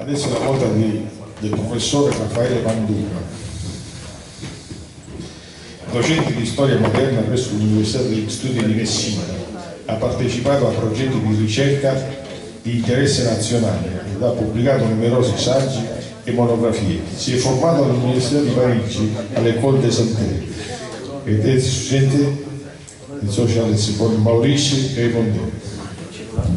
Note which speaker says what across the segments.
Speaker 1: Adesso è la volta del professore Raffaele Manduca, docente di storia moderna presso l'Università degli Studi di Messina. Ha partecipato a progetti di ricerca di interesse nazionale ed ha pubblicato numerosi saggi e monografie. Si è formato all'Università di Parigi, all'École des Santé, ed è studente di Sociales con Maurice Raymond.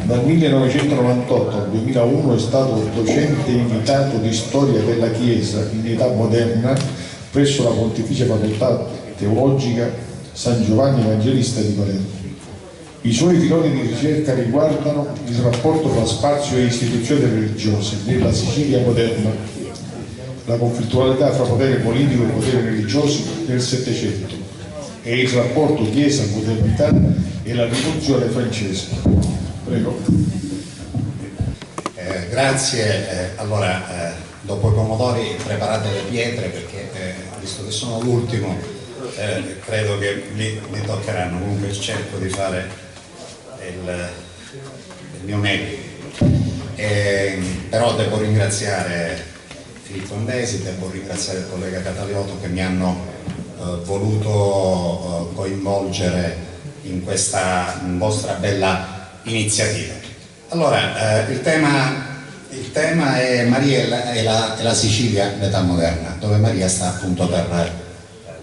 Speaker 1: Dal 1998 al 2001 è stato docente invitato di storia della Chiesa in età moderna presso la Pontificia Facoltà Teologica San Giovanni Evangelista di Palermo. I suoi filoni di ricerca riguardano il rapporto tra spazio e istituzioni religiose nella Sicilia moderna, la conflittualità fra potere politico e potere religioso nel Settecento e il rapporto Chiesa-modernità e la rivoluzione francese. Prego.
Speaker 2: Grazie. Allora, dopo i pomodori preparate le pietre perché, visto che sono l'ultimo, credo che mi toccheranno. Comunque cerco di fare il mio meglio. Però devo ringraziare Filippo Andesi, devo ringraziare il collega Cataliotto che mi hanno voluto coinvolgere in questa vostra bella iniziativa. Allora, il tema è Maria e la Sicilia d'età moderna, dove Maria sta appunto per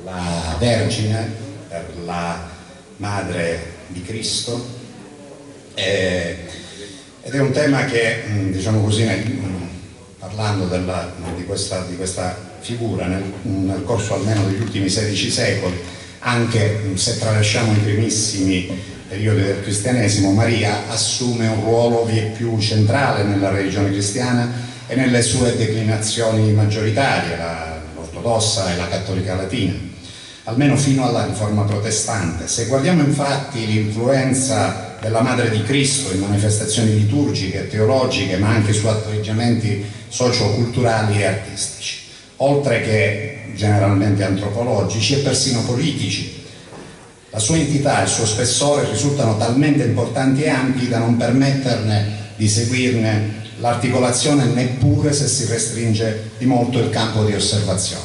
Speaker 2: la Vergine, per la Madre di Cristo, ed è un tema che, diciamo così, parlando di questa figura nel corso almeno degli ultimi 16 secoli, anche se tralasciamo i primissimi periodi del cristianesimo, Maria assume un ruolo vie più centrale nella religione cristiana e nelle sue declinazioni maggioritarie, l'ortodossa e la cattolica latina, almeno fino alla Riforma protestante. Se guardiamo infatti l'influenza della Madre di Cristo in manifestazioni liturgiche e teologiche, ma anche su atteggiamenti socio-culturali e artistici, oltre che generalmente antropologici e persino politici, la sua entità e il suo spessore risultano talmente importanti e ampi da non permetterne di seguirne l'articolazione neppure se si restringe di molto il campo di osservazione.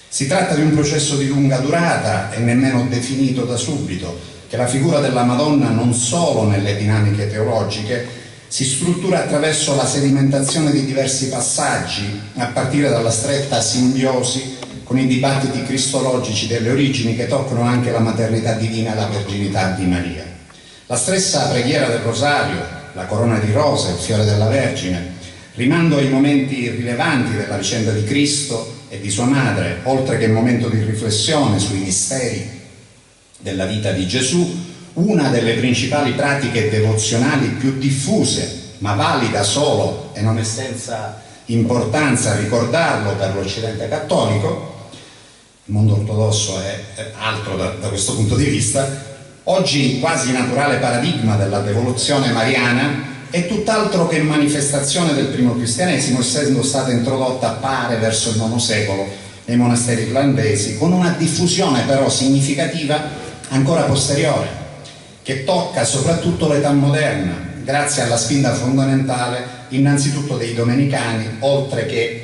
Speaker 2: Si tratta di un processo di lunga durata e nemmeno definito da subito, che la figura della Madonna non solo nelle dinamiche teologiche si struttura attraverso la sedimentazione di diversi passaggi, a partire dalla stretta simbiosi con i dibattiti cristologici delle origini che toccano anche la maternità divina e la verginità di Maria. La stessa preghiera del Rosario, la corona di rose, il fiore della Vergine, rimando ai momenti rilevanti della vicenda di Cristo e di sua madre, oltre che il momento di riflessione sui misteri della vita di Gesù, una delle principali pratiche devozionali più diffuse, ma valida solo e non è senza importanza ricordarlo per l'Occidente cattolico. Il mondo ortodosso è altro da questo punto di vista. Oggi quasi naturale paradigma della devoluzione mariana è tutt'altro che manifestazione del primo cristianesimo, essendo stata introdotta pare verso il IX secolo nei monasteri irlandesi, con una diffusione però significativa ancora posteriore, che tocca soprattutto l'età moderna, grazie alla spinta fondamentale innanzitutto dei domenicani, oltre che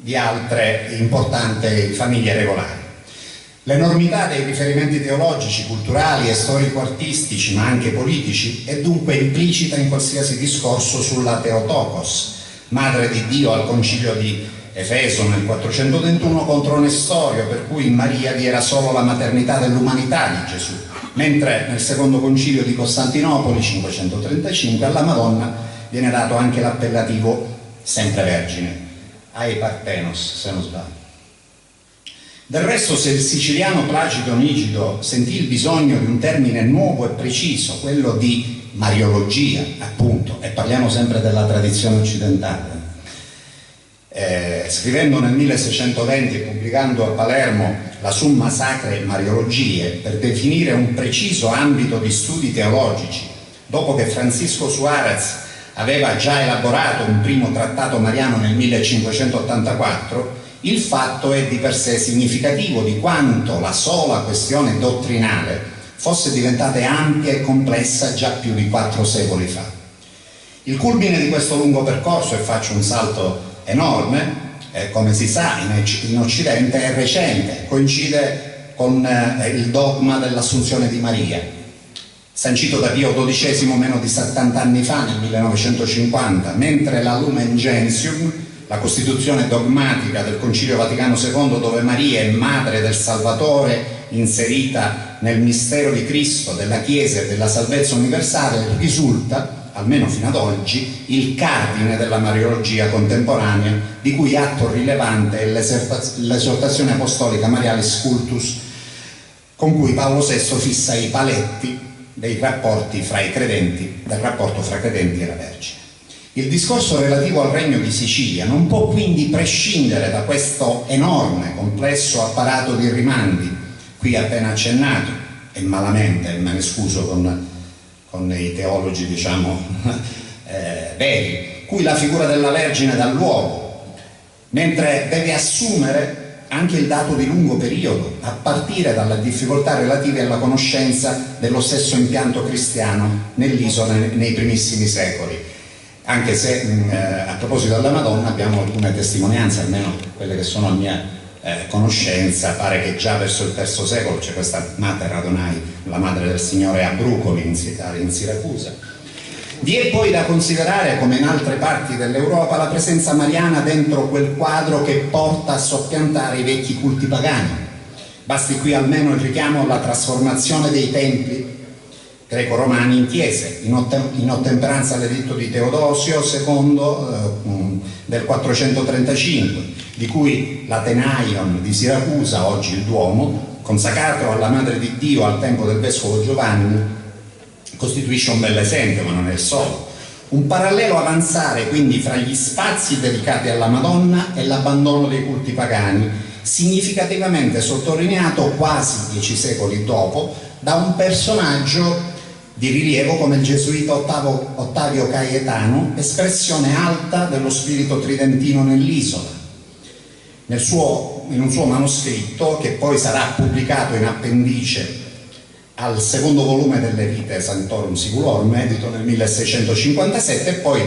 Speaker 2: di altre importanti famiglie regolari. L'enormità dei riferimenti teologici, culturali e storico-artistici, ma anche politici, è dunque implicita in qualsiasi discorso sulla Theotokos, madre di Dio al concilio di Efeso nel 421 contro Nestorio, per cui in Maria vi era solo la maternità dell'umanità di Gesù, mentre nel secondo concilio di Costantinopoli, 535, alla Madonna viene dato anche l'appellativo sempre Vergine, ai Parthenos, se non sbaglio. Del resto, se il siciliano Placido Nigido sentì il bisogno di un termine nuovo e preciso, quello di mariologia, appunto, e parliamo sempre della tradizione occidentale, scrivendo nel 1620 e pubblicando a Palermo la Summa Sacrae Mariologiae per definire un preciso ambito di studi teologici, dopo che Francisco Suarez aveva già elaborato un primo trattato mariano nel 1584, il fatto è di per sé significativo di quanto la sola questione dottrinale fosse diventata ampia e complessa già più di 4 secoli fa. Il culmine di questo lungo percorso, e faccio un salto enorme, come si sa in Occidente è recente, coincide con il dogma dell'Assunzione di Maria, sancito da Pio XII meno di 70 anni fa, nel 1950, mentre la Lumen Gentium, la costituzione dogmatica del Concilio Vaticano II, dove Maria è madre del Salvatore, inserita nel mistero di Cristo, della Chiesa e della salvezza universale, risulta, almeno fino ad oggi, il cardine della Mariologia contemporanea, di cui atto rilevante è l'esortazione apostolica Marialis Cultus, con cui Paolo VI fissa i paletti dei rapporti fra i credenti, del rapporto fra credenti e la Vergine. Il discorso relativo al Regno di Sicilia non può quindi prescindere da questo enorme, complesso apparato di rimandi, qui appena accennato, e malamente, me ne scuso con i teologi, diciamo, veri, cui la figura della Vergine dà luogo, mentre deve assumere anche il dato di lungo periodo, a partire dalle difficoltà relative alla conoscenza dello stesso impianto cristiano nell'isola nei primissimi secoli. Anche se a proposito della Madonna abbiamo alcune testimonianze, almeno quelle che sono a mia conoscenza, pare che già verso il III secolo c'è questa Mater Adonai, la madre del Signore a Brucoli in Siracusa. Vi è poi da considerare, come in altre parti dell'Europa, la presenza mariana dentro quel quadro che porta a soppiantare i vecchi culti pagani. Basti qui almeno il richiamo alla trasformazione dei templi greco-romani in chiese, in ottemperanza all'editto di Teodosio II del 435, di cui l'Atenaion di Siracusa, oggi il Duomo, consacrato alla Madre di Dio al tempo del Vescovo Giovanni, costituisce un bel esempio, ma non è il solo. Un parallelo avanzare quindi fra gli spazi dedicati alla Madonna e l'abbandono dei culti pagani, significativamente sottolineato quasi 10 secoli dopo da un personaggio di rilievo come il gesuita Ottavio Caetano, espressione alta dello spirito tridentino nell'isola. In un suo manoscritto, che poi sarà pubblicato in appendice al secondo volume delle Vitae Sanctorum Siculorum, edito nel 1657, e poi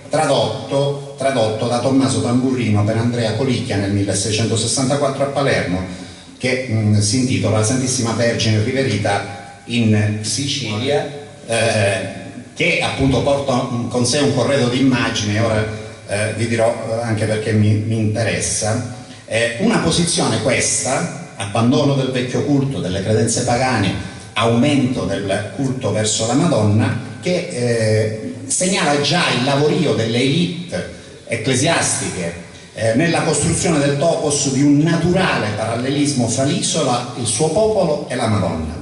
Speaker 2: tradotto da Tommaso Tamburrino per Andrea Colicchia nel 1664 a Palermo, che si intitola La Santissima Vergine riverita in Sicilia, che appunto porta con sé un corredo di immagini. Ora vi dirò anche perché mi interessa. Una posizione questa, abbandono del vecchio culto, delle credenze pagane, aumento del culto verso la Madonna, che segnala già il lavorio delle élite ecclesiastiche nella costruzione del topos di un naturale parallelismo fra l'isola, il suo popolo e la Madonna.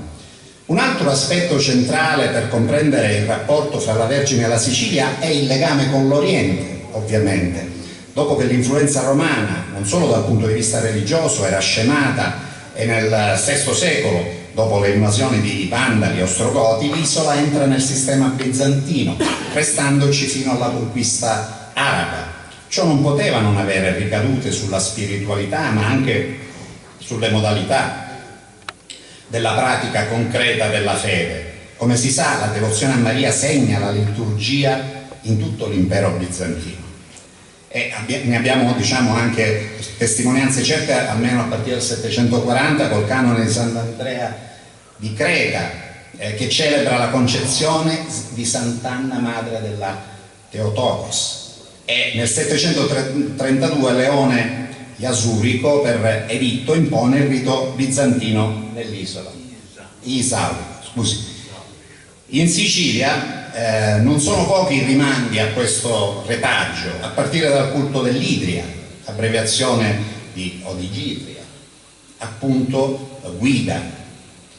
Speaker 2: Un altro aspetto centrale per comprendere il rapporto fra la Vergine e la Sicilia è il legame con l'Oriente, ovviamente. Dopo che l'influenza romana, non solo dal punto di vista religioso, era scemata, e nel VI secolo, dopo le invasioni di Vandali e Ostrogoti, l'isola entra nel sistema bizantino, restandoci fino alla conquista araba. Ciò non poteva non avere ricadute sulla spiritualità, ma anche sulle modalità della pratica concreta della fede. Come si sa, la devozione a Maria segna la liturgia in tutto l'impero bizantino. E ne abbiamo, diciamo, anche testimonianze certe, almeno a partire dal 740, col canone di Sant'Andrea di Creta, che celebra la concezione di Sant'Anna, madre della Theotokos. E nel 732 Leone Iasurico, per editto, impone il rito bizantino nell'isola. In Sicilia non sono pochi i rimandi a questo retaggio, a partire dal culto dell'Idria, abbreviazione di Odigidria, appunto guida,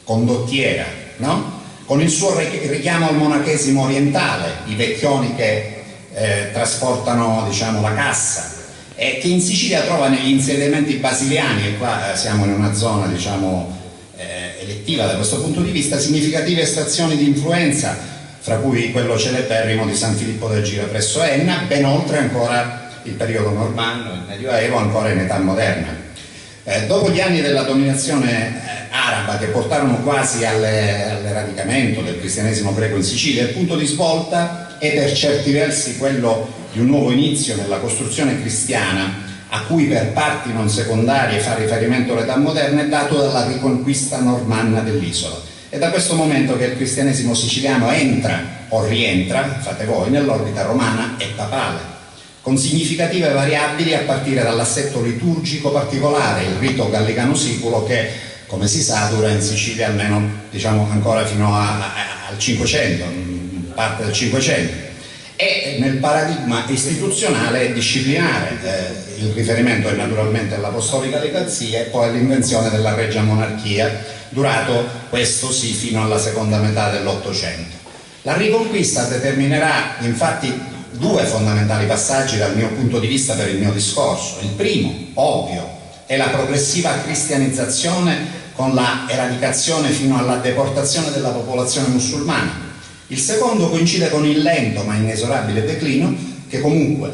Speaker 2: condottiera, no? Con il suo richiamo al monachesimo orientale, i vecchioni che trasportano, diciamo, la cassa, e che in Sicilia trova negli insediamenti basiliani, e qua siamo in una zona, diciamo, elettiva da questo punto di vista, significative estrazioni di influenza, fra cui quello celeberrimo di San Filippo del Gira presso Enna, ben oltre ancora il periodo normanno, il Medioevo, ancora in età moderna. Dopo gli anni della dominazione araba che portarono quasi all'eradicamento del cristianesimo greco in Sicilia. Il punto di svolta è per certi versi quello di un nuovo inizio nella costruzione cristiana, a cui per parti non secondarie fa riferimento l'età moderna, è dato dalla riconquista normanna dell'isola. È da questo momento che il cristianesimo siciliano entra o rientra, fate voi, nell'orbita romana e papale, con significative variabili a partire dall'assetto liturgico particolare, il rito gallicano-siculo, che, come si sa, dura in Sicilia almeno, diciamo, ancora fino al 500, parte del 500. E nel paradigma istituzionale e disciplinare, il riferimento è naturalmente all'apostolica legazia e poi all'invenzione della Regia Monarchia, durato questo sì fino alla seconda metà dell'Ottocento. La Riconquista determinerà infatti due fondamentali passaggi dal mio punto di vista per il mio discorso. Il primo, ovvio, è la progressiva cristianizzazione con la eradicazione fino alla deportazione della popolazione musulmana. Il secondo coincide con il lento ma inesorabile declino che comunque,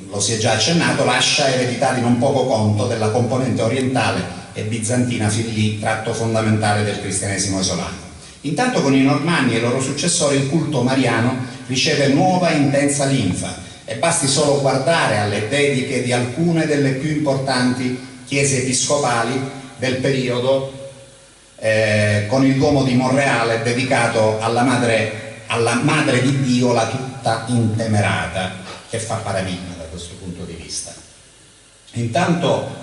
Speaker 2: lo si è già accennato, lascia eredità di non poco conto della componente orientale e bizantina fin lì tratto fondamentale del cristianesimo isolano. Intanto con i Normanni e i loro successori il culto mariano riceve nuova e intensa linfa e basti solo guardare alle dediche di alcune delle più importanti chiese episcopali del periodo, con il Duomo di Monreale dedicato alla madre di Dio, la tutta intemerata, che fa paradigma da questo punto di vista. Intanto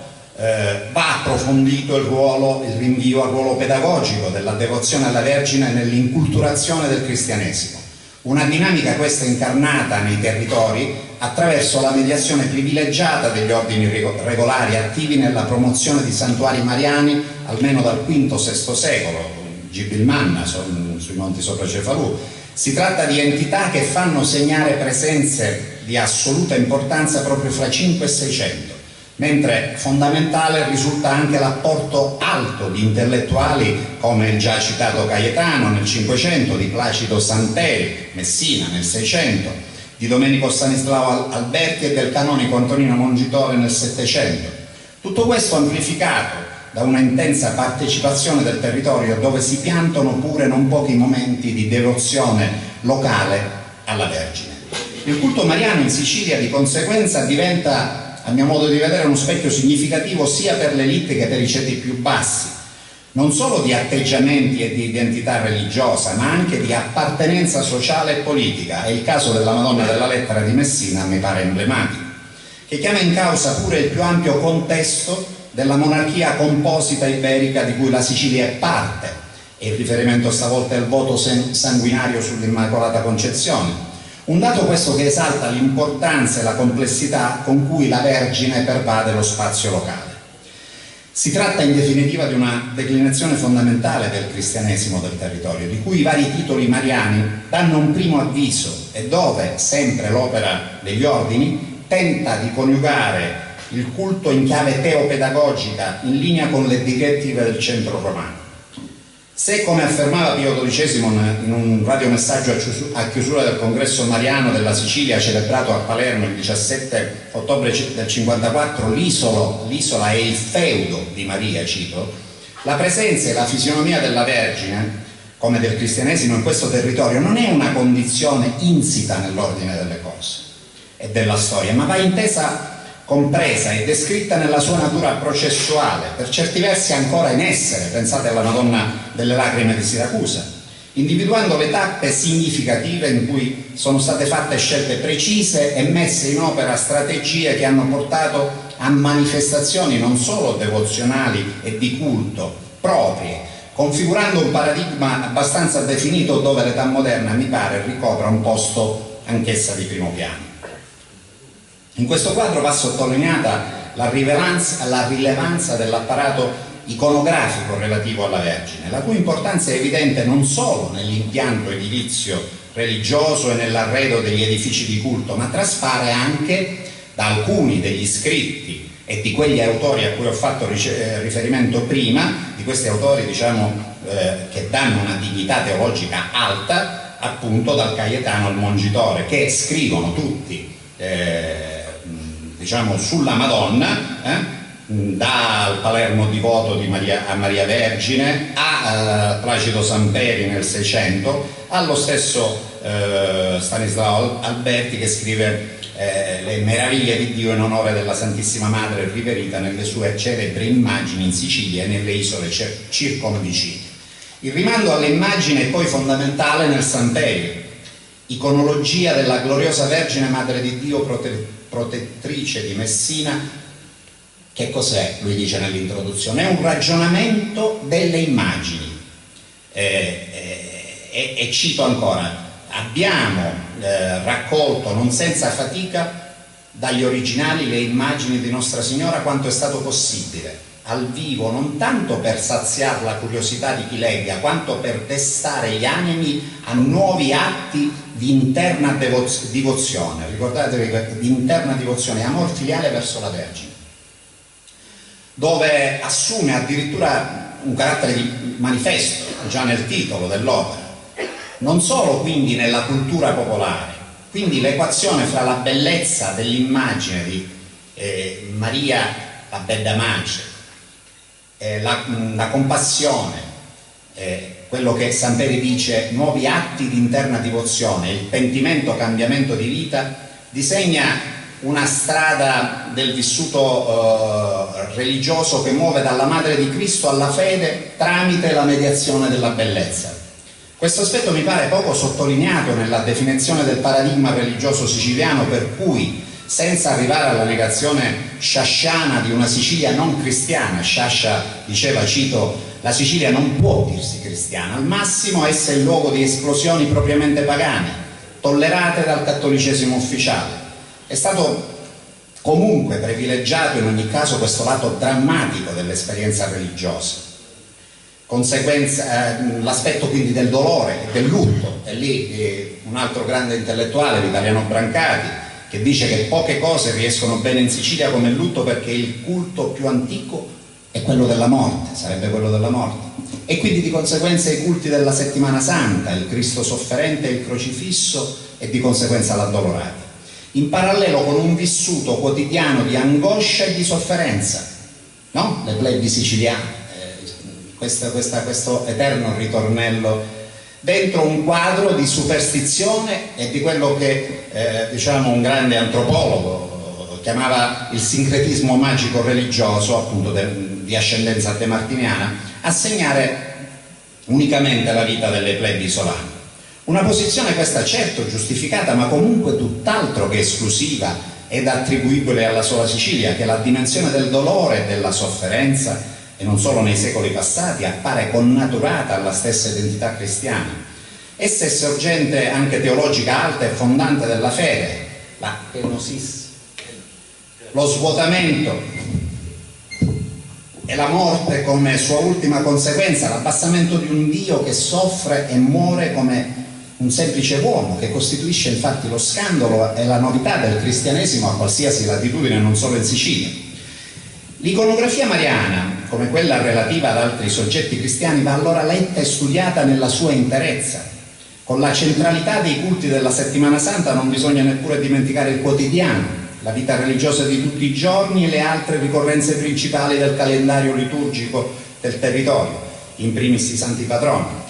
Speaker 2: va approfondito il rinvio al ruolo pedagogico della devozione alla Vergine nell'inculturazione del cristianesimo. Una dinamica questa incarnata nei territori attraverso la mediazione privilegiata degli ordini regolari attivi nella promozione di santuari mariani almeno dal V-VI secolo, Gibilmanna sui monti sopra Cefalù. Si tratta di entità che fanno segnare presenze di assoluta importanza proprio fra 5 e 600, mentre fondamentale risulta anche l'apporto alto di intellettuali come il già citato Caietano nel 500, di Placido Santeri, Messina nel 600, di Domenico Stanislao Alberti e del canonico Antonino Mongitore nel 700. Tutto questo amplificato da una intensa partecipazione del territorio dove si piantano pure non pochi momenti di devozione locale alla Vergine. Il culto mariano in Sicilia di conseguenza diventa, a mio modo di vedere, uno specchio significativo sia per l'elite che per i ceti più bassi, non solo di atteggiamenti e di identità religiosa, ma anche di appartenenza sociale e politica. È il caso della Madonna della Lettera di Messina, mi pare emblematico, che chiama in causa pure il più ampio contesto della monarchia composita iberica di cui la Sicilia è parte, e il riferimento stavolta è il voto sanguinario sull'Immacolata Concezione. Un dato questo che esalta l'importanza e la complessità con cui la Vergine pervade lo spazio locale. Si tratta in definitiva di una declinazione fondamentale del cristianesimo del territorio, di cui i vari titoli mariani danno un primo avviso e dove, sempre l'opera degli ordini, tenta di coniugare il culto in chiave teopedagogica in linea con le direttive del centro romano. Se, come affermava Pio XII in un radiomessaggio a chiusura del congresso mariano della Sicilia celebrato a Palermo il 17 ottobre del 54, l'isola è il feudo di Maria, cito, la presenza e la fisionomia della Vergine, come del cristianesimo in questo territorio, non è una condizione insita nell'ordine delle cose e della storia, ma va intesa, compresa e descritta nella sua natura processuale, per certi versi ancora in essere. Pensate alla Madonna delle Lacrime di Siracusa, individuando le tappe significative in cui sono state fatte scelte precise e messe in opera strategie che hanno portato a manifestazioni non solo devozionali e di culto proprie, configurando un paradigma abbastanza definito dove l'età moderna, mi pare, ricopra un posto anch'essa di primo piano. In questo quadro va sottolineata la rilevanza dell'apparato iconografico relativo alla Vergine, la cui importanza è evidente non solo nell'impianto edilizio religioso e nell'arredo degli edifici di culto, ma traspare anche da alcuni degli scritti e di quegli autori a cui ho fatto riferimento prima, di questi autori, diciamo, che danno una dignità teologica alta, appunto dal Caietano al Mongitore, che scrivono tutti diciamo sulla Madonna, dal Palermo Divoto a Maria Vergine, a Placido Samperi nel 600, allo stesso Stanislao Alberti, che scrive le meraviglie di Dio in onore della Santissima Madre riverita nelle sue celebri immagini in Sicilia e nelle isole circonvicine. Il rimando alle immagini è poi fondamentale nel Samperio, iconologia della gloriosa Vergine Madre di Dio protettrice di Messina. Che cos'è? Lui dice nell'introduzione: è un ragionamento delle immagini. E cito ancora: abbiamo raccolto non senza fatica dagli originali le immagini di Nostra Signora quanto è stato possibile, al vivo, non tanto per saziare la curiosità di chi legga, quanto per destare gli animi a nuovi atti di interna devozione. Ricordatevi, di interna devozione, amor filiale verso la Vergine, dove assume addirittura un carattere di manifesto già nel titolo dell'opera, non solo quindi nella cultura popolare. Quindi l'equazione fra la bellezza dell'immagine di Maria, la Bella Mace, la compassione, quello che Samperi dice nuovi atti di interna devozione, il pentimento, cambiamento di vita, disegna una strada del vissuto religioso che muove dalla Madre di Cristo alla fede tramite la mediazione della bellezza. Questo aspetto mi pare poco sottolineato nella definizione del paradigma religioso siciliano, per cui, senza arrivare alla negazione sciasciana di una Sicilia non cristiana, Sciascia diceva, cito, la Sicilia non può dirsi cristiana, al massimo essa è il luogo di esplosioni propriamente pagane, tollerate dal cattolicesimo ufficiale. È stato comunque privilegiato in ogni caso questo lato drammatico dell'esperienza religiosa. L'aspetto quindi del dolore e del lutto, e lì un altro grande intellettuale, Vitaliano Brancati, che dice che poche cose riescono bene in Sicilia come il lutto, perché il culto più antico è quello della morte, sarebbe quello della morte, e quindi di conseguenza i culti della Settimana Santa, il Cristo sofferente, il crocifisso e di conseguenza l'addolorata, in parallelo con un vissuto quotidiano di angoscia e di sofferenza, no? Le plebi siciliane, questo eterno ritornello dentro un quadro di superstizione e di quello che diciamo un grande antropologo chiamava il sincretismo magico religioso, appunto di ascendenza demartiniana, assegnare unicamente la vita delle plebi isolane. Una posizione questa certo giustificata, ma comunque tutt'altro che esclusiva ed attribuibile alla sola Sicilia, che la dimensione del dolore e della sofferenza, e non solo nei secoli passati, appare connaturata alla stessa identità cristiana. Essa è sorgente anche teologica alta e fondante della fede, la kenosis, lo svuotamento e la morte come sua ultima conseguenza, l'abbassamento di un Dio che soffre e muore come un semplice uomo, che costituisce infatti lo scandalo e la novità del cristianesimo a qualsiasi latitudine, non solo in Sicilia. L'iconografia mariana, come quella relativa ad altri soggetti cristiani, va allora letta e studiata nella sua interezza. Con la centralità dei culti della Settimana Santa non bisogna neppure dimenticare il quotidiano, la vita religiosa di tutti i giorni e le altre ricorrenze principali del calendario liturgico del territorio, in primis i santi patroni.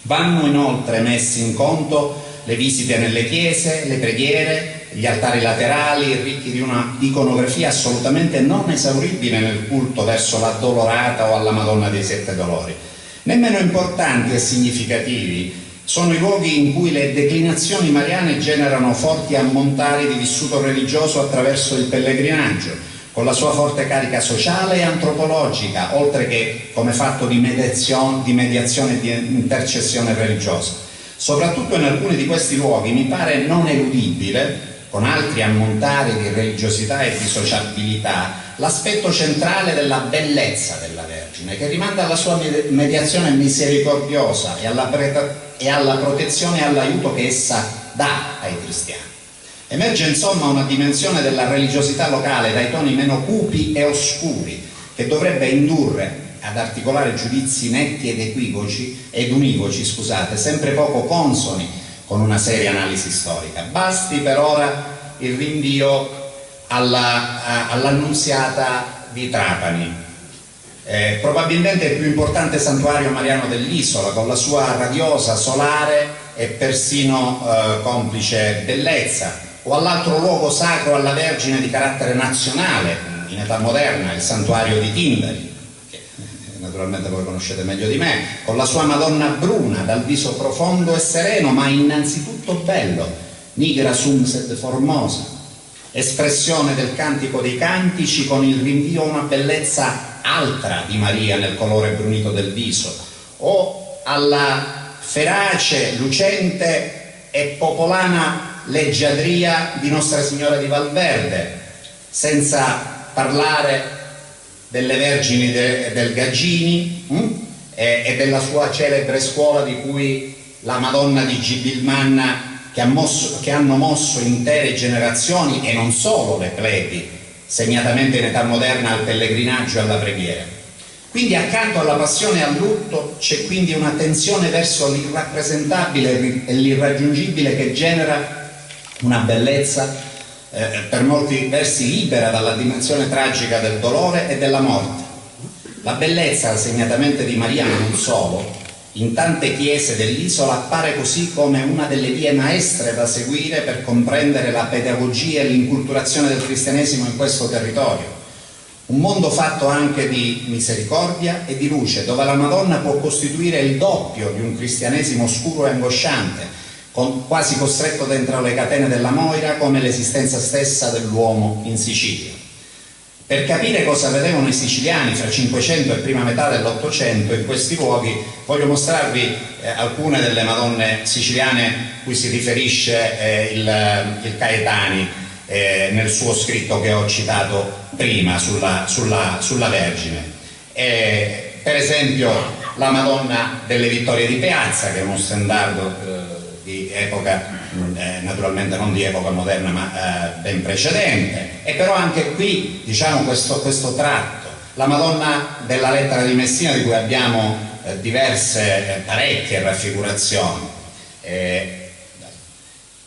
Speaker 2: Vanno inoltre messi in conto le visite nelle chiese, le preghiere, gli altari laterali, ricchi di una iconografia assolutamente non esauribile nel culto verso l'addolorata o alla Madonna dei Sette Dolori. Nemmeno importanti e significativi sono i luoghi in cui le declinazioni mariane generano forti ammontari di vissuto religioso attraverso il pellegrinaggio, con la sua forte carica sociale e antropologica, oltre che come fatto di mediazione e di intercessione religiosa. Soprattutto in alcuni di questi luoghi mi pare non eludibile, con altri ammontari di religiosità e di sociabilità, l'aspetto centrale della bellezza della Vergine, che rimanda alla sua mediazione misericordiosa e alla protezione e all'aiuto che essa dà ai cristiani. Emerge insomma una dimensione della religiosità locale dai toni meno cupi e oscuri, che dovrebbe indurre ad articolare giudizi netti ed univoci, sempre poco consoni con una seria analisi storica. Basti per ora il rinvio all'annunziata di Trapani, probabilmente il più importante santuario mariano dell'isola, con la sua radiosa, solare e persino complice bellezza, o all'altro luogo sacro alla Vergine di carattere nazionale in età moderna, il santuario di Tindari, che naturalmente voi conoscete meglio di me, con la sua Madonna bruna dal viso profondo e sereno, ma innanzitutto bello, nigra sum sed formosa, espressione del cantico dei cantici, con il rinvio a una bellezza altra di Maria nel colore brunito del viso, o alla ferace, lucente e popolana leggiadria di Nostra Signora di Valverde, senza parlare delle Vergini del Gaggini e della sua celebre scuola di cui la Madonna di Gibilmanna, che hanno mosso intere generazioni e non solo le plebi, segnatamente in età moderna, al pellegrinaggio e alla preghiera. Quindi accanto alla passione e al lutto c'è quindi una tensione verso l'irrappresentabile e l'irraggiungibile, che genera una bellezza per molti versi libera dalla dimensione tragica del dolore e della morte. La bellezza, segnatamente di Maria, ma non solo, in tante chiese dell'isola appare così come una delle vie maestre da seguire per comprendere la pedagogia e l'inculturazione del cristianesimo in questo territorio. Un mondo fatto anche di misericordia e di luce, dove la Madonna può costituire il doppio di un cristianesimo oscuro e angosciante, quasi costretto dentro le catene della Moira, come l'esistenza stessa dell'uomo in Sicilia. Per capire cosa vedevano i siciliani fra 500 e prima metà dell'Ottocento in questi luoghi, voglio mostrarvi alcune delle Madonne siciliane cui si riferisce il Caetani nel suo scritto che ho citato prima sulla Vergine. Per esempio la Madonna delle Vittorie di Piazza, che è uno stendardo di epoca, naturalmente non di epoca moderna, ma ben precedente, e però anche qui diciamo questo tratto. La Madonna della Lettera di Messina, di cui abbiamo parecchie raffigurazioni,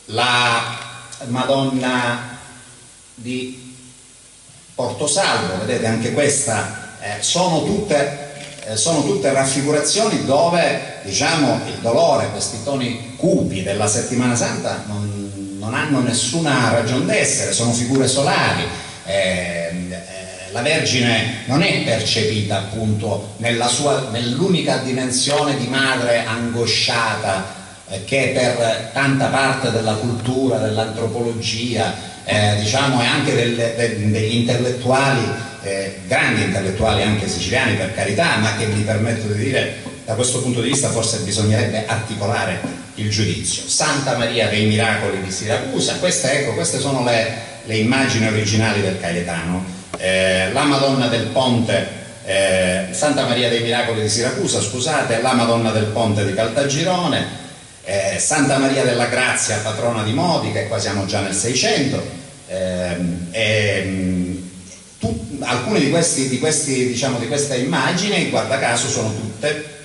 Speaker 2: la Madonna di Portosalvo, vedete, anche questa sono tutte raffigurazioni dove, diciamo, il dolore, questi toni cupi della Settimana Santa non hanno nessuna ragion d'essere, sono figure solari. La Vergine non è percepita appunto nell'unica dimensione di madre angosciata che per tanta parte della cultura, dell'antropologia, diciamo, e anche degli intellettuali, grandi intellettuali anche siciliani, per carità, ma che mi permetto di dire, da questo punto di vista forse bisognerebbe articolare il giudizio. Santa Maria dei Miracoli di Siracusa, queste sono le immagini originali del Caietano. La Madonna del Ponte, Santa Maria dei Miracoli di Siracusa, scusate, la Madonna del Ponte di Caltagirone, Santa Maria della Grazia, patrona di Modica, e qua siamo già nel 600, alcune di queste immagini, guarda caso, sono tutte,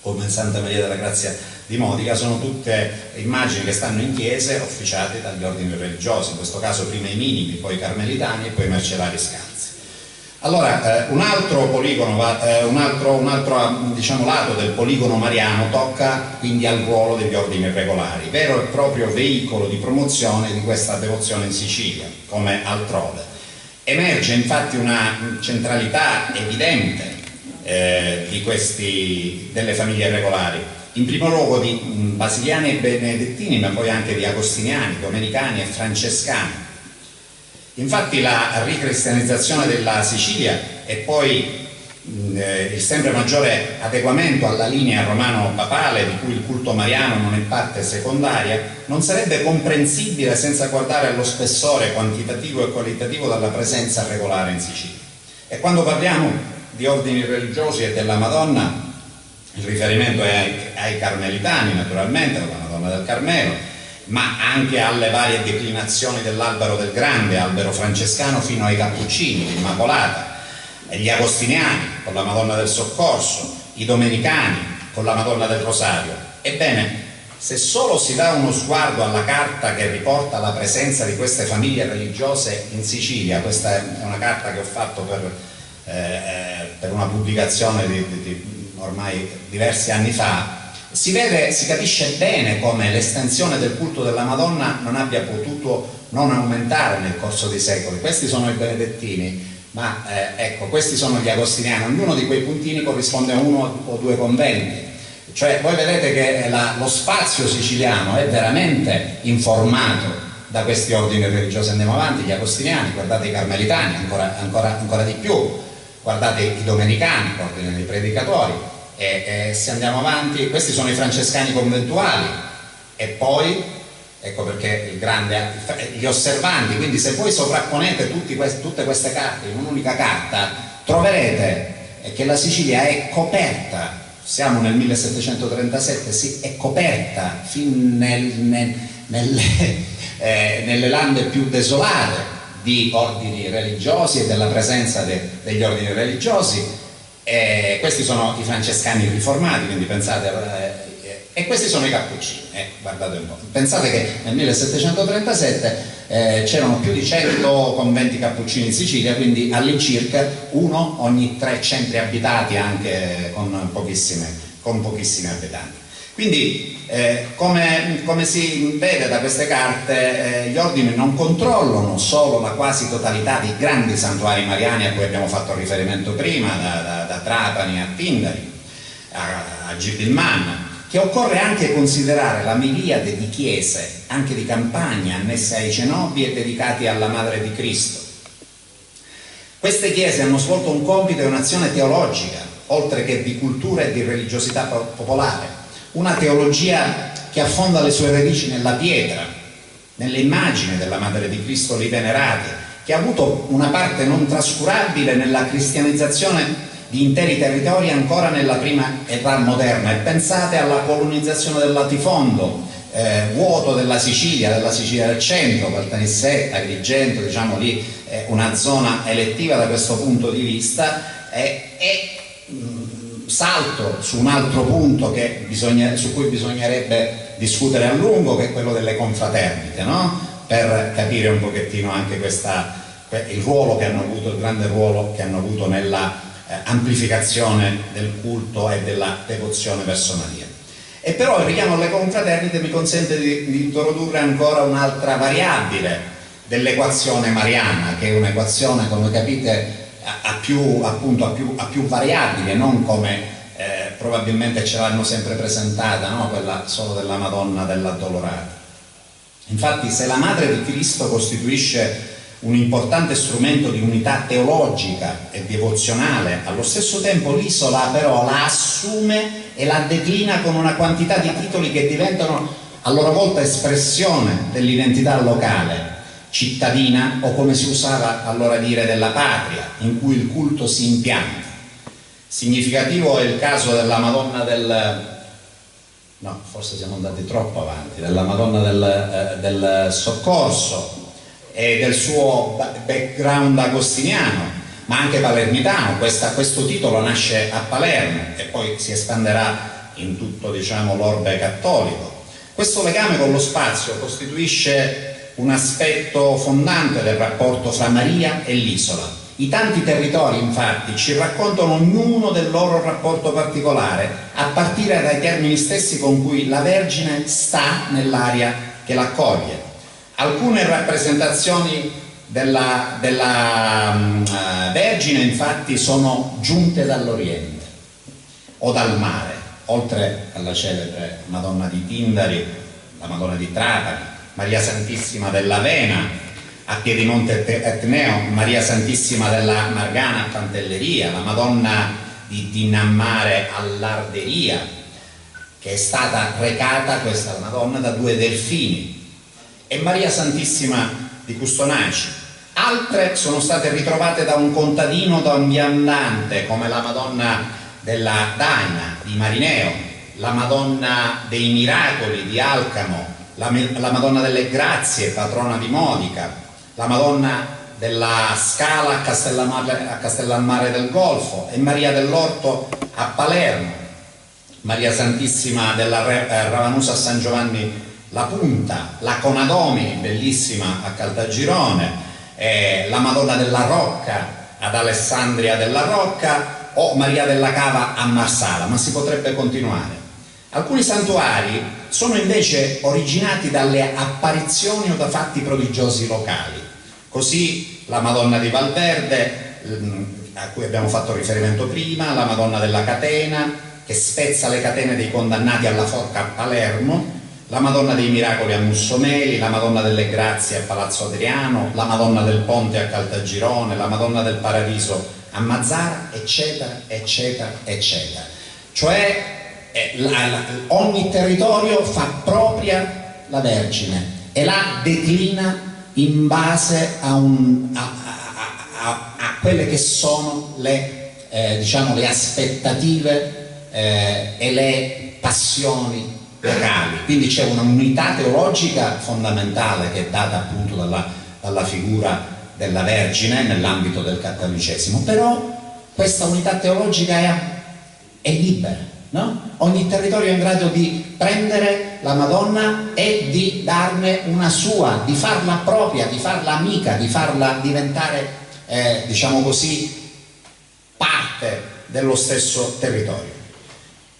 Speaker 2: come Santa Maria della Grazia di Modica, sono tutte immagini che stanno in chiese officiate dagli ordini religiosi, in questo caso prima i minimi, poi i carmelitani e poi i mercedari scanzi. Allora, un altro poligono, diciamo, lato del poligono mariano tocca quindi al ruolo degli ordini regolari, vero e proprio veicolo di promozione di questa devozione in Sicilia, come altrove. Emerge infatti una centralità evidente delle famiglie regolari, in primo luogo di basiliani e benedettini, ma poi anche di agostiniani, domenicani e francescani. Infatti la ricristianizzazione della Sicilia e poi il sempre maggiore adeguamento alla linea romano-papale, di cui il culto mariano non è parte secondaria, non sarebbe comprensibile senza guardare allo spessore quantitativo e qualitativo della presenza regolare in Sicilia. E quando parliamo di ordini religiosi e della Madonna, il riferimento è ai carmelitani, naturalmente, alla Madonna del Carmelo, ma anche alle varie declinazioni dell'Albero del Grande, albero francescano, fino ai Cappuccini, l'Immacolata, e gli agostiniani con la Madonna del Soccorso, i domenicani con la Madonna del Rosario. Ebbene, se solo si dà uno sguardo alla carta che riporta la presenza di queste famiglie religiose in Sicilia, questa è una carta che ho fatto per per una pubblicazione di ormai diversi anni fa, si capisce bene come l'estensione del culto della Madonna non abbia potuto non aumentare nel corso dei secoli. Questi sono i benedettini, ma ecco, questi sono gli agostiniani. Ognuno di quei puntini corrisponde a uno o due conventi. Cioè voi vedete che lo spazio siciliano è veramente informato da questi ordini religiosi. Andiamo avanti, gli agostiniani, guardate i carmelitani, ancora di più, guardate i domenicani, l'ordine dei predicatori, e se andiamo avanti, questi sono i francescani conventuali, e poi ecco perché gli osservanti. Quindi se voi sovrapponete tutte queste carte in un'unica carta, troverete che la Sicilia è coperta, siamo nel 1737, sì, è coperta fin nelle lande più desolate di ordini religiosi e della presenza degli ordini religiosi. Questi sono i francescani riformati, quindi pensate, e questi sono i cappuccini, guardate un po'. Pensate che nel 1737 c'erano più di 100 conventi cappuccini in Sicilia, quindi all'incirca uno ogni 3 centri abitati, anche con pochissimi abitanti. Quindi come si vede da queste carte, gli ordini non controllano solo la quasi totalità dei grandi santuari mariani a cui abbiamo fatto riferimento prima, da Trapani a Tindari, a Gibilman, che occorre anche considerare la miriade di chiese, anche di campagna, annesse ai cenobi e dedicati alla Madre di Cristo. Queste chiese hanno svolto un compito e un'azione teologica, oltre che di cultura e di religiosità popolare, una teologia che affonda le sue radici nella pietra, nell'immagine della Madre di Cristo lì venerata, che ha avuto una parte non trascurabile nella cristianizzazione di interi territori ancora nella prima età moderna. E pensate alla colonizzazione del latifondo vuoto della Sicilia del centro, Caltanissetta, Agrigento, diciamo lì una zona elettiva da questo punto di vista. Salto su un altro punto su cui bisognerebbe discutere a lungo, che è quello delle confraternite, no? Per capire un pochettino anche il ruolo che hanno avuto, il grande ruolo che hanno avuto nella amplificazione del culto e della devozione verso Maria. E però il richiamo alle confraternite mi consente di introdurre ancora un'altra variabile dell'equazione mariana, che è un'equazione, come capite, a più variabili, non come probabilmente ce l'hanno sempre presentata, no? Quella solo della Madonna dell'Addolorata. Infatti, se la Madre di Cristo costituisce un importante strumento di unità teologica e devozionale, allo stesso tempo l'isola però la assume e la declina con una quantità di titoli che diventano a loro volta espressione dell'identità locale, cittadina, o come si usava allora dire della patria, in cui il culto si impianta. Significativo è il caso della Madonna forse siamo andati troppo avanti, della Madonna del Soccorso e del suo background agostiniano, ma anche palermitano. Questo titolo nasce a Palermo e poi si espanderà in tutto, diciamo, l'orbe cattolico. Questo legame con lo spazio costituisce un aspetto fondante del rapporto fra Maria e l'isola. I tanti territori, infatti, ci raccontano ognuno del loro rapporto particolare, a partire dai termini stessi con cui la Vergine sta nell'area che l'accoglie. Alcune rappresentazioni della Vergine, infatti, sono giunte dall'Oriente o dal mare, oltre alla celebre Madonna di Tindari, la Madonna di Trapani, Maria Santissima dell'Avena a Piedimonte Etneo, Maria Santissima della Margana a Pantelleria, la Madonna di Dinammare all'Arderia, che è stata recata, questa Madonna, da 2 delfini, e Maria Santissima di Custonaci. Altre sono state ritrovate da un contadino, da un viandante, come la Madonna della Daina di Marineo, la Madonna dei Miracoli di Alcamo, la Madonna delle Grazie, patrona di Modica, la Madonna della Scala a Castellammare del Golfo e Maria dell'Orto a Palermo, Maria Santissima della Ravanusa a San Giovanni la Punta, la Conadomini, bellissima, a Caltagirone, la Madonna della Rocca ad Alessandria della Rocca o Maria della Cava a Marsala, ma si potrebbe continuare. Alcuni santuari sono invece originati dalle apparizioni o da fatti prodigiosi locali. Così la Madonna di Valverde, a cui abbiamo fatto riferimento prima, la Madonna della Catena, che spezza le catene dei condannati alla forca a Palermo, la Madonna dei Miracoli a Mussomeli, la Madonna delle Grazie a Palazzo Adriano, la Madonna del Ponte a Caltagirone, la Madonna del Paradiso a Mazara, eccetera, eccetera, eccetera. Cioè ogni territorio fa propria la Vergine e la declina in base a quelle che sono le, diciamo, le aspettative e le passioni locali. Quindi c'è un'unità teologica fondamentale che è data appunto dalla figura della Vergine nell'ambito del cattolicesimo, però questa unità teologica è libera. No? Ogni territorio è in grado di prendere la Madonna e di darne una sua, di farla propria, di farla amica, di farla diventare, diciamo così, parte dello stesso territorio.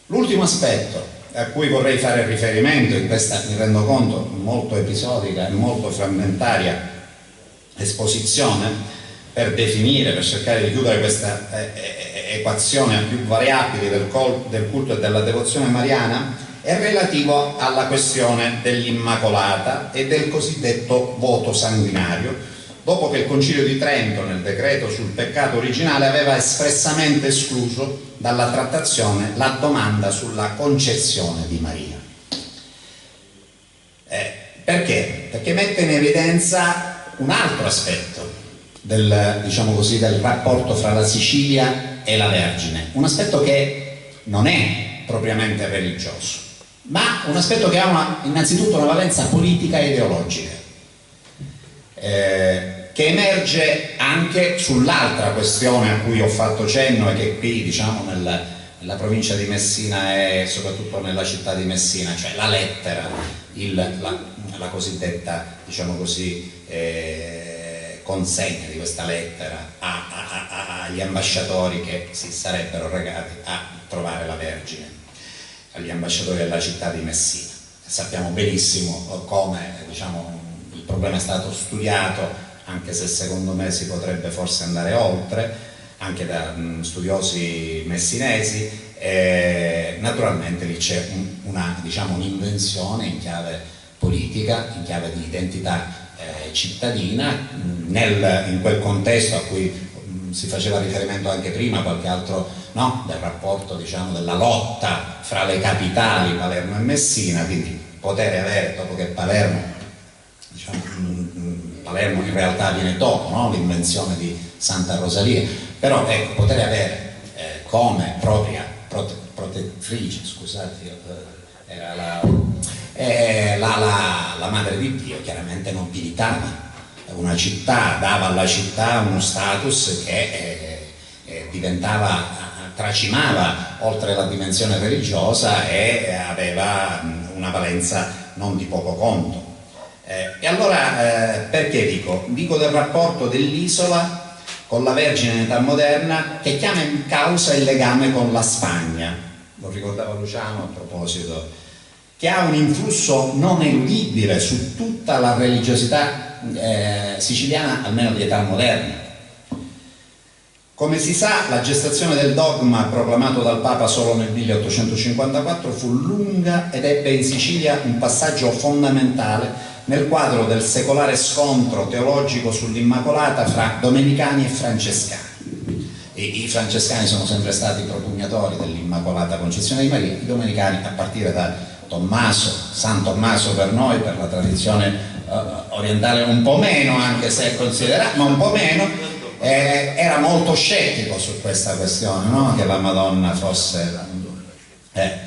Speaker 2: L'ultimo aspetto a cui vorrei fare riferimento in questa, mi rendo conto, molto episodica e molto frammentaria esposizione, per definire, per cercare di chiudere questa equazione a più variabili del culto e della devozione mariana, è relativo alla questione dell'Immacolata e del cosiddetto voto sanguinario, dopo che il Concilio di Trento, nel decreto sul peccato originale, aveva espressamente escluso dalla trattazione la domanda sulla concezione di Maria. Perché? Perché mette in evidenza un altro aspetto diciamo così, del rapporto fra la Sicilia e la Vergine, un aspetto che non è propriamente religioso, ma un aspetto che ha innanzitutto una valenza politica e ideologica, che emerge anche sull'altra questione a cui ho fatto cenno e che qui, diciamo, nella provincia di Messina e soprattutto nella città di Messina, cioè la lettera, la cosiddetta, diciamo così, consegna di questa lettera agli ambasciatori che si sarebbero recati a trovare la Vergine, agli ambasciatori della città di Messina. Sappiamo benissimo come, diciamo, il problema è stato studiato, anche se secondo me si potrebbe forse andare oltre, anche da studiosi messinesi. Naturalmente lì c'è diciamo, un'invenzione in chiave politica, in chiave di identità cittadina, in quel contesto a cui si faceva riferimento anche prima, qualche altro, no? Del rapporto, diciamo, della lotta fra le capitali Palermo e Messina, quindi potere avere, dopo che Palermo, diciamo, Palermo in realtà viene dopo, no? L'invenzione di Santa Rosalia, però ecco, potere avere come propria protettrice, scusate, era la madre di Dio, chiaramente nobilitava una città, dava alla città uno status che tracimava oltre la dimensione religiosa e aveva una valenza non di poco conto. E allora perché dico del rapporto dell'isola con la Vergine in età moderna, che chiama in causa il legame con la Spagna, lo ricordava Luciano a proposito, che ha un influsso non eludibile su tutta la religiosità siciliana, almeno di età moderna. Come si sa, la gestazione del dogma proclamato dal Papa solo nel 1854 fu lunga ed ebbe in Sicilia un passaggio fondamentale nel quadro del secolare scontro teologico sull'Immacolata fra domenicani e francescani. I francescani sono sempre stati propugnatori dell'Immacolata Concezione di Maria, i domenicani, a partire da Tommaso, San Tommaso per noi, per la tradizione orientale un po' meno, anche se è considerato, ma un po' meno, era molto scettico su questa questione, no? Che la Madonna fosse...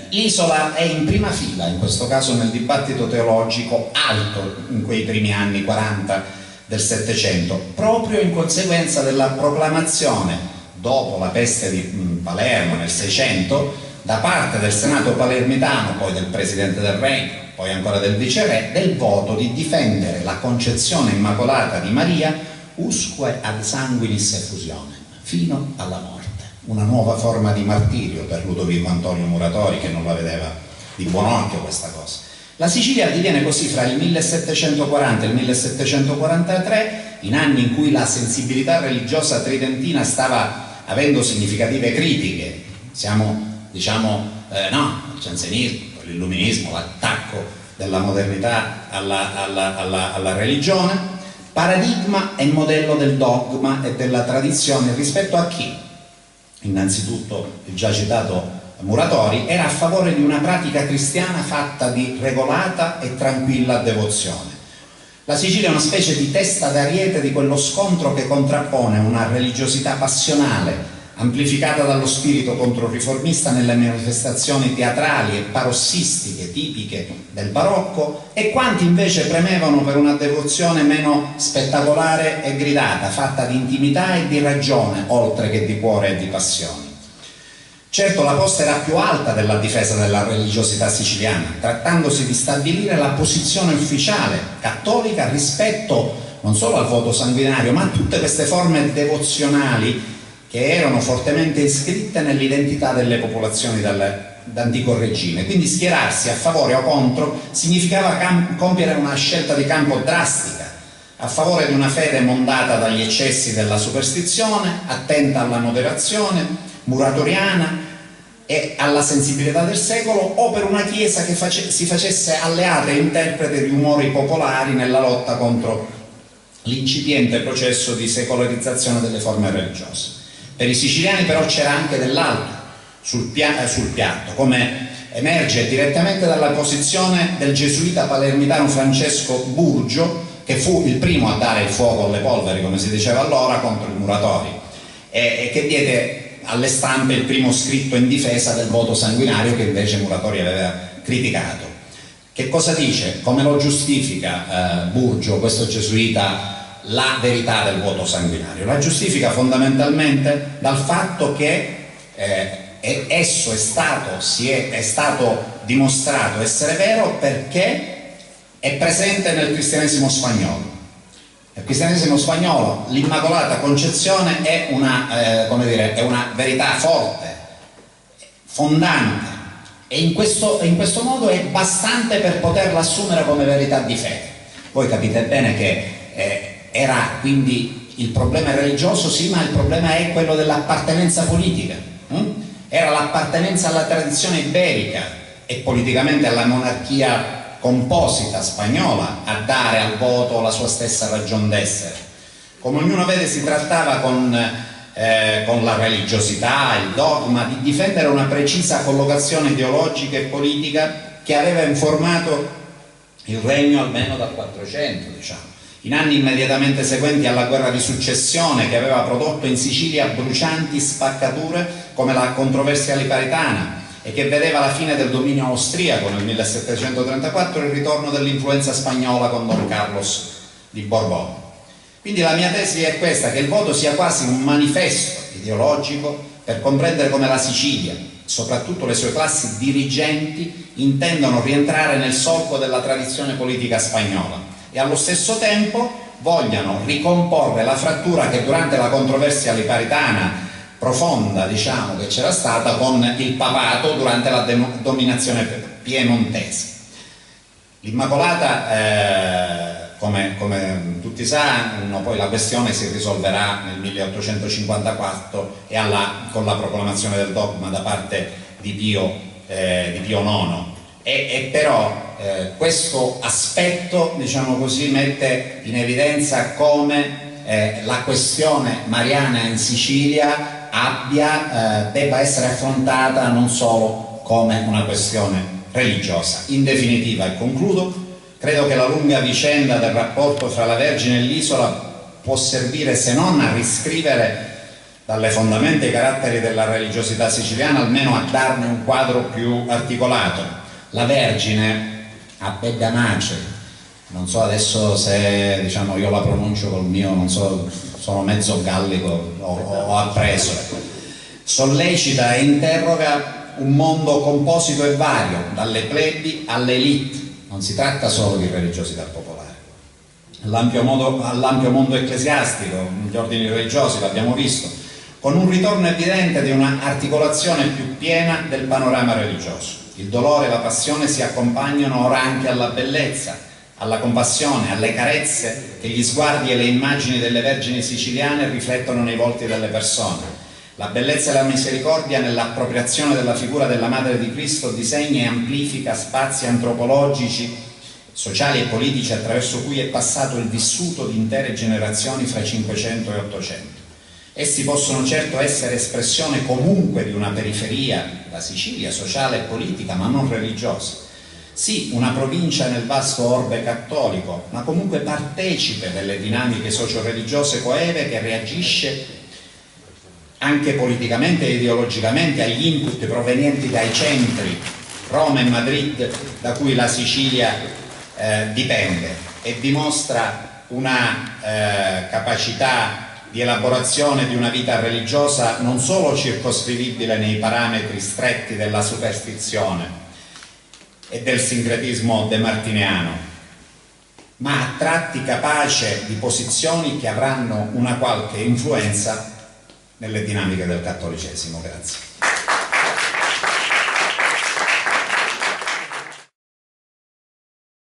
Speaker 2: L'isola è in prima fila, in questo caso nel dibattito teologico alto in quei primi anni 40 del Settecento, proprio in conseguenza della proclamazione, dopo la peste di Palermo nel 600, da parte del Senato palermitano, poi del Presidente del Regno, poi ancora del Viceré, del voto di difendere la concezione immacolata di Maria usque ad sanguinis effusione, fino alla morte. Una nuova forma di martirio per Ludovico Antonio Muratori, che non la vedeva di buon occhio questa cosa. La Sicilia diviene così fra il 1740 e il 1743, in anni in cui la sensibilità religiosa tridentina stava avendo significative critiche. Siamo, diciamo, il jansenismo, l'illuminismo, l'attacco della modernità alla religione, paradigma e modello del dogma e della tradizione rispetto a chi? Innanzitutto il già citato Muratori era a favore di una pratica cristiana fatta di regolata e tranquilla devozione. La Sicilia è una specie di testa d'ariete di quello scontro che contrappone una religiosità passionale amplificata dallo spirito controriformista nelle manifestazioni teatrali e parossistiche tipiche del barocco, e quanti invece premevano per una devozione meno spettacolare e gridata, fatta di intimità e di ragione, oltre che di cuore e di passioni. Certo, la posta era più alta della difesa della religiosità siciliana, trattandosi di stabilire la posizione ufficiale cattolica rispetto non solo al voto sanguinario, ma a tutte queste forme devozionali che erano fortemente iscritte nell'identità delle popolazioni d'antico regime. Quindi schierarsi a favore o contro significava compiere una scelta di campo drastica, a favore di una fede mondata dagli eccessi della superstizione, attenta alla moderazione, muratoriana e alla sensibilità del secolo, o per una Chiesa che si facesse alleata e interprete di umori popolari nella lotta contro l'incipiente processo di secolarizzazione delle forme religiose. Per i siciliani però c'era anche dell'altro sul piatto, come emerge direttamente dalla posizione del gesuita palermitano Francesco Burgio, che fu il primo a dare il fuoco alle polveri, come si diceva allora, contro i Muratori, e che diede alle stampe il primo scritto in difesa del voto sanguinario che invece Muratori aveva criticato. Che cosa dice? Come lo giustifica Burgio, questo gesuita, la verità del voto sanguinario? La giustifica fondamentalmente dal fatto che esso è stato dimostrato essere vero perché è presente nel cristianesimo spagnolo. Nel cristianesimo spagnolo l'Immacolata Concezione è una verità forte, fondante, e in questo modo è bastante per poterla assumere come verità di fede. Voi capite bene che era quindi il problema religioso, sì, ma il problema è quello dell'appartenenza politica. Era l'appartenenza alla tradizione iberica e politicamente alla monarchia composita spagnola a dare al voto la sua stessa ragion d'essere. Come ognuno vede, si trattava con la religiosità, il dogma, di difendere una precisa collocazione ideologica e politica che aveva informato il regno almeno dal 400, diciamo. In anni immediatamente seguenti alla guerra di successione, che aveva prodotto in Sicilia brucianti spaccature come la controversia liparitana, e che vedeva la fine del dominio austriaco nel 1734 e il ritorno dell'influenza spagnola con Don Carlos di Borbone. Quindi la mia tesi è questa, che il voto sia quasi un manifesto ideologico per comprendere come la Sicilia, soprattutto le sue classi dirigenti, intendono rientrare nel solco della tradizione politica spagnola e allo stesso tempo vogliano ricomporre la frattura che durante la controversia liparitana profonda, diciamo, che c'era stata con il papato durante la dominazione piemontese. L'Immacolata, come tutti sanno, poi la questione si risolverà nel 1854 e con la proclamazione del dogma da parte di Pio IX. Però questo aspetto, diciamo così, mette in evidenza come la questione mariana in Sicilia debba essere affrontata non solo come una questione religiosa. In definitiva, e concludo, credo che la lunga vicenda del rapporto fra la Vergine e l'isola può servire, se non a riscrivere dalle fondamenta i caratteri della religiosità siciliana, almeno a darne un quadro più articolato. La Vergine a Begganace, non so adesso se, diciamo, io la pronuncio col mio, non so, sono mezzo gallico, ho appreso, sollecita e interroga un mondo composito e vario, dalle plebi alle elite. Non si tratta solo di religiosità popolare. All'ampio mondo ecclesiastico, gli ordini religiosi, l'abbiamo visto, con un ritorno evidente di un'articolazione più piena del panorama religioso. Il dolore e la passione si accompagnano ora anche alla bellezza, alla compassione, alle carezze che gli sguardi e le immagini delle vergini siciliane riflettono nei volti delle persone. La bellezza e la misericordia nell'appropriazione della figura della Madre di Cristo disegna e amplifica spazi antropologici, sociali e politici attraverso cui è passato il vissuto di intere generazioni fra 500 e 800. Essi possono certo essere espressione comunque di una periferia, la Sicilia, sociale e politica, ma non religiosa. Sì, una provincia nel vasto orbe cattolico, ma comunque partecipe delle dinamiche socio-religiose coeve, che reagisce anche politicamente e ideologicamente agli input provenienti dai centri, Roma e Madrid, da cui la Sicilia dipende, e dimostra una capacità di elaborazione di una vita religiosa non solo circoscrivibile nei parametri stretti della superstizione e del sincretismo demartiniano, ma a tratti capace di posizioni che avranno una qualche influenza nelle dinamiche del cattolicesimo. Grazie.